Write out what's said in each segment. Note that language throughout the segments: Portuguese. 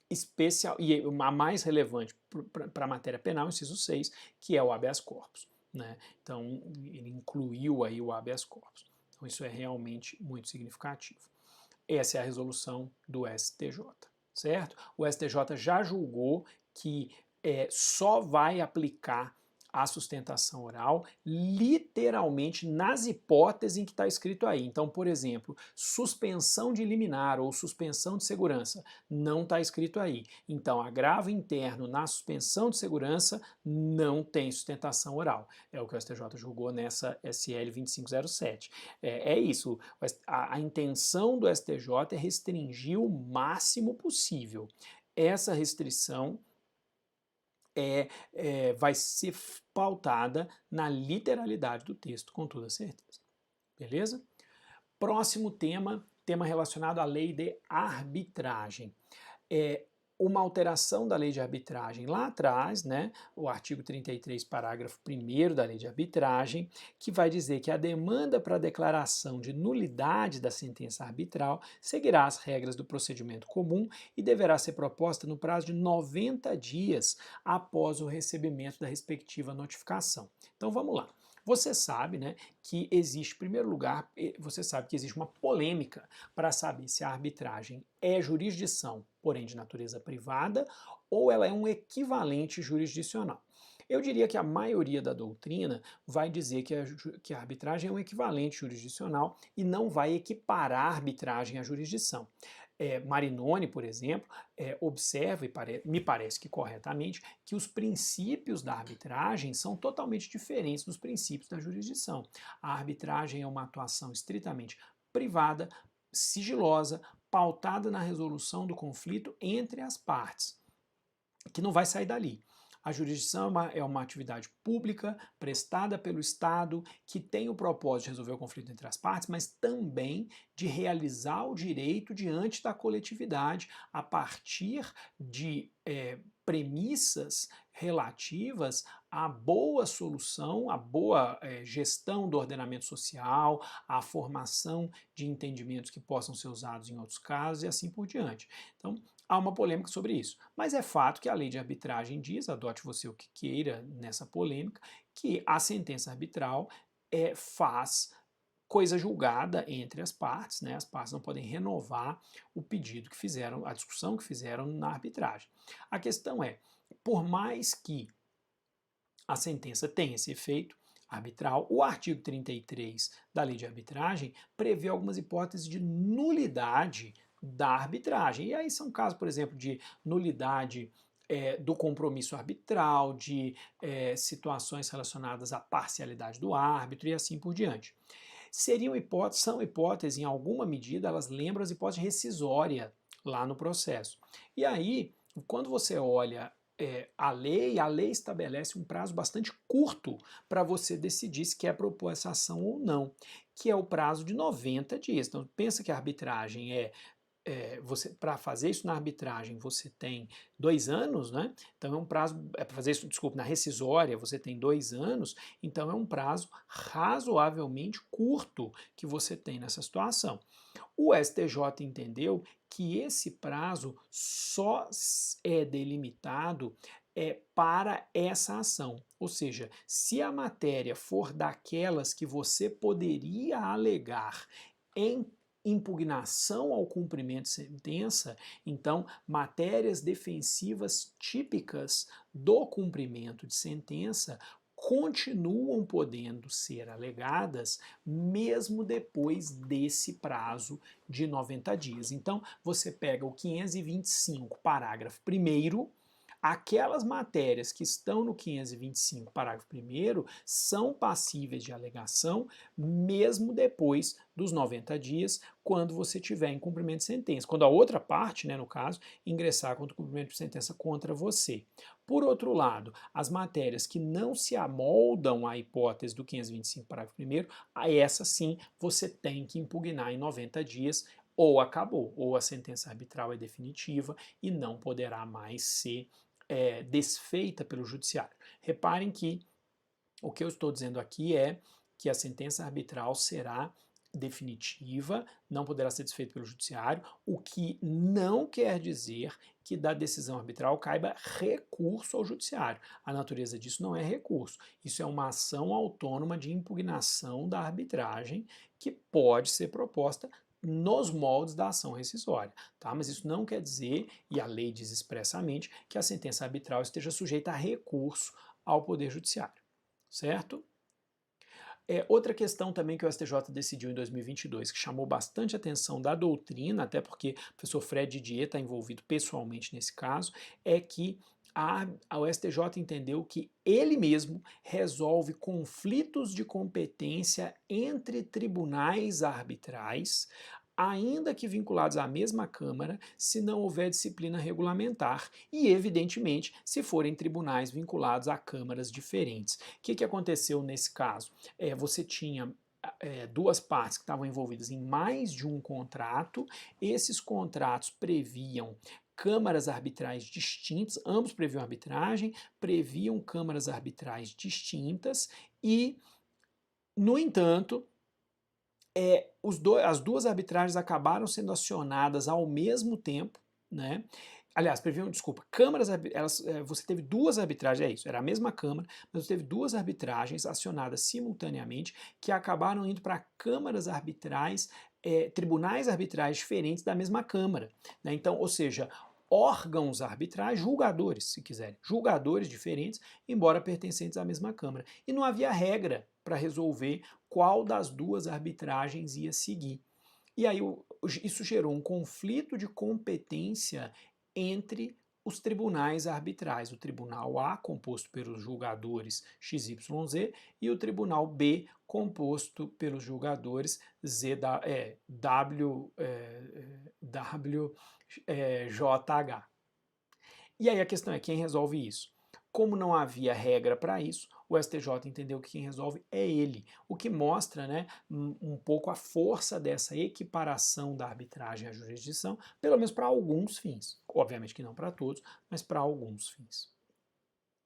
especial, e a mais relevante para a matéria penal, inciso 6, que é o habeas corpus, né? Então, ele incluiu aí o habeas corpus. Então, isso é realmente muito significativo. Essa é a resolução do STJ, certo? O STJ já julgou que só vai aplicar a sustentação oral literalmente nas hipóteses em que está escrito aí. Então, por exemplo, suspensão de liminar ou suspensão de segurança não está escrito aí. Então, agravo interno na suspensão de segurança não tem sustentação oral. É o que o STJ julgou nessa SL 2507. É isso. A intenção do STJ é restringir o máximo possível. Essa restrição vai ser pautada na literalidade do texto, com toda certeza. Beleza? Próximo tema, tema relacionado à lei de arbitragem. Uma alteração da lei de arbitragem lá atrás, né, o artigo 33, parágrafo 1º da lei de arbitragem, que vai dizer que a demanda para declaração de nulidade da sentença arbitral seguirá as regras do procedimento comum e deverá ser proposta no prazo de 90 dias após o recebimento da respectiva notificação. Então vamos lá. Você sabe, né, que existe, em primeiro lugar, você sabe que existe uma polêmica para saber se a arbitragem é jurisdição, porém de natureza privada, ou ela é um equivalente jurisdicional. Eu diria que a maioria da doutrina vai dizer que a arbitragem é um equivalente jurisdicional e não vai equiparar a arbitragem à jurisdição. Marinoni, por exemplo, observa, e me parece que corretamente, que os princípios da arbitragem são totalmente diferentes dos princípios da jurisdição. A arbitragem é uma atuação estritamente privada, sigilosa, pautada na resolução do conflito entre as partes, que não vai sair dali. A jurisdição é uma atividade pública, prestada pelo Estado, que tem o propósito de resolver o conflito entre as partes, mas também de realizar o direito diante da coletividade a partir de premissas relativas à boa solução, à boa gestão do ordenamento social, à formação de entendimentos que possam ser usados em outros casos e assim por diante. Então, há uma polêmica sobre isso, mas é fato que a lei de arbitragem diz, adote você o que queira nessa polêmica, que a sentença arbitral faz coisa julgada entre as partes, né? As partes não podem renovar o pedido que fizeram, a discussão que fizeram na arbitragem. A questão é, por mais que a sentença tenha esse efeito arbitral, o artigo 33 da lei de arbitragem prevê algumas hipóteses de nulidade da arbitragem. E aí são casos, por exemplo, de nulidade do compromisso arbitral, de situações relacionadas à parcialidade do árbitro e assim por diante. São hipóteses, em alguma medida, elas lembram as hipóteses rescisória lá no processo. E aí, quando você olha a lei estabelece um prazo bastante curto para você decidir se quer propor essa ação ou não, que é o prazo de 90 dias. Então, pensa que a arbitragem para fazer isso na arbitragem você tem 2 anos, né? Então é um prazo, para fazer isso, desculpe, na rescisória você tem 2 anos, então é um prazo razoavelmente curto que você tem nessa situação. O STJ entendeu que esse prazo só é delimitado para essa ação. Ou seja, se a matéria for daquelas que você poderia alegar em impugnação ao cumprimento de sentença, então matérias defensivas típicas do cumprimento de sentença continuam podendo ser alegadas mesmo depois desse prazo de 90 dias. Então, você pega o 525, parágrafo 1º, aquelas matérias que estão no 525, parágrafo 1º, são passíveis de alegação mesmo depois dos 90 dias, quando você tiver em cumprimento de sentença. Quando a outra parte, né, no caso, ingressar contra o cumprimento de sentença contra você. Por outro lado, as matérias que não se amoldam à hipótese do 525, parágrafo 1º, a essa sim você tem que impugnar em 90 dias, ou acabou, ou a sentença arbitral é definitiva e não poderá mais ser desfeita pelo judiciário. Reparem que o que eu estou dizendo aqui é que a sentença arbitral será definitiva, não poderá ser desfeito pelo judiciário, o que não quer dizer que da decisão arbitral caiba recurso ao judiciário. A natureza disso não é recurso, isso é uma ação autônoma de impugnação da arbitragem que pode ser proposta nos moldes da ação rescisória, tá? Mas isso não quer dizer, e a lei diz expressamente, que a sentença arbitral esteja sujeita a recurso ao Poder Judiciário, certo? Outra questão também que o STJ decidiu em 2022, que chamou bastante atenção da doutrina, até porque o professor Fred Didier está envolvido pessoalmente nesse caso, é que o STJ entendeu que ele mesmo resolve conflitos de competência entre tribunais arbitrais, ainda que vinculados à mesma Câmara, se não houver disciplina regulamentar e, evidentemente, se forem tribunais vinculados a câmaras diferentes. O que aconteceu nesse caso? Você tinha duas partes que estavam envolvidas em mais de um contrato, esses contratos previam câmaras arbitrais distintas, ambos previam arbitragem, previam câmaras arbitrais distintas e, no entanto, as duas arbitragens acabaram sendo acionadas ao mesmo tempo, né? Aliás, câmaras, você teve duas arbitragens, é isso, era a mesma Câmara, mas você teve duas arbitragens acionadas simultaneamente que acabaram indo para câmaras arbitrais, tribunais arbitrais diferentes da mesma Câmara, né? Então, ou seja, órgãos arbitrais, julgadores, se quiserem, julgadores diferentes, embora pertencentes à mesma Câmara. E não havia regra para resolver qual das duas arbitragens ia seguir. E aí isso gerou um conflito de competência entre os tribunais arbitrais, o tribunal A, composto pelos julgadores XYZ, e o tribunal B, composto pelos julgadores WJH. E aí a questão é quem resolve isso? Como não havia regra para isso, o STJ entendeu que quem resolve é ele, o que mostra, né, um pouco a força dessa equiparação da arbitragem à jurisdição, pelo menos para alguns fins. Obviamente que não para todos, mas para alguns fins.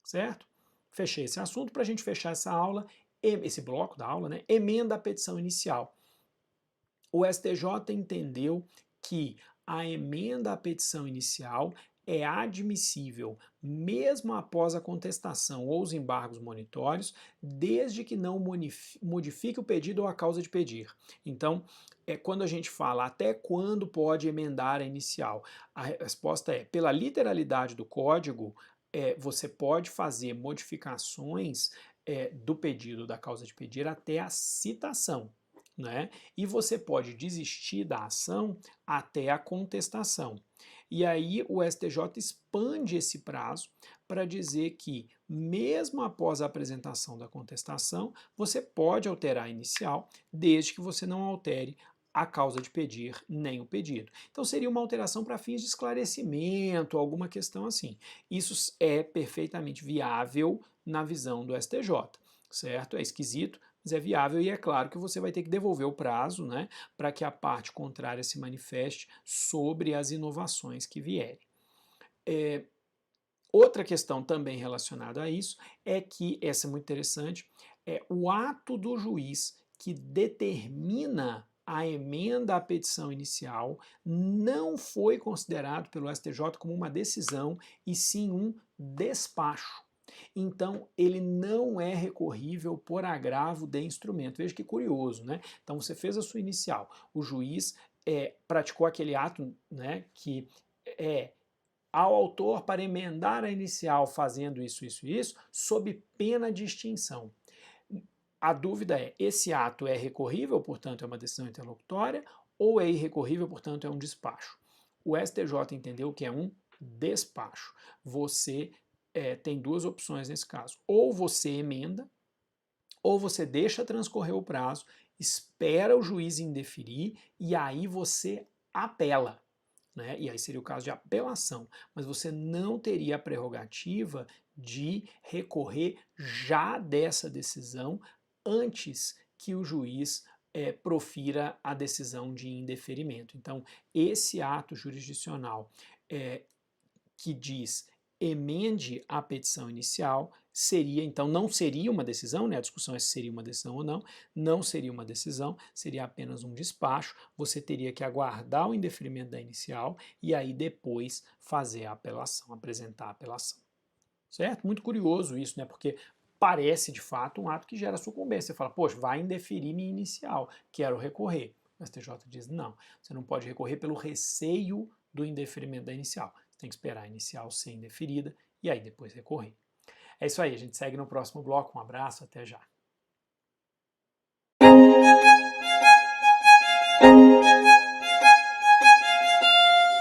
Certo? Fechei esse assunto. Para a gente fechar essa aula, esse bloco da aula, né, emenda à petição inicial. O STJ entendeu que a emenda à petição inicial é admissível mesmo após a contestação ou os embargos monitórios, desde que não modifique o pedido ou a causa de pedir. Então, quando a gente fala até quando pode emendar a inicial, a resposta é, pela literalidade do código, você pode fazer modificações do pedido, da causa de pedir, até a citação. Né? E você pode desistir da ação até a contestação. E aí o STJ expande esse prazo para dizer que, mesmo após a apresentação da contestação, você pode alterar a inicial, desde que você não altere a causa de pedir nem o pedido. Então seria uma alteração para fins de esclarecimento, alguma questão assim. Isso é perfeitamente viável na visão do STJ, certo? É esquisito, mas é viável e é claro que você vai ter que devolver o prazo, né, para que a parte contrária se manifeste sobre as inovações que vierem. Outra questão também relacionada a isso é que, essa é muito interessante, o ato do juiz que determina a emenda à petição inicial não foi considerado pelo STJ como uma decisão e sim um despacho. Então, ele não é recorrível por agravo de instrumento. Veja que curioso, né? Então, você fez a sua inicial, o juiz praticou aquele ato, né, que ao autor para emendar a inicial fazendo isso, isso e isso, sob pena de extinção. A dúvida é, esse ato é recorrível, portanto é uma decisão interlocutória, ou é irrecorrível, portanto é um despacho? O STJ entendeu que é um despacho. Você tem duas opções nesse caso. Ou você emenda, ou você deixa transcorrer o prazo, espera o juiz indeferir e aí você apela. Né? E aí seria o caso de apelação, mas você não teria a prerrogativa de recorrer já dessa decisão antes que o juiz profira a decisão de indeferimento. Então, esse ato jurisdicional que diz emende a petição inicial seria, então, não seria uma decisão, né? A discussão é se seria uma decisão ou não, não seria uma decisão, seria apenas um despacho, você teria que aguardar o indeferimento da inicial e aí depois fazer a apelação, apresentar a apelação. Certo? Muito curioso isso, né? Porque parece de fato um ato que gera sucumbência. Você fala, poxa, vai indeferir minha inicial, quero recorrer. O STJ diz, não, você não pode recorrer pelo receio do indeferimento da inicial. Você tem que esperar a inicial ser indeferida e aí depois recorrer. É isso aí, a gente segue no próximo bloco. Um abraço, até já.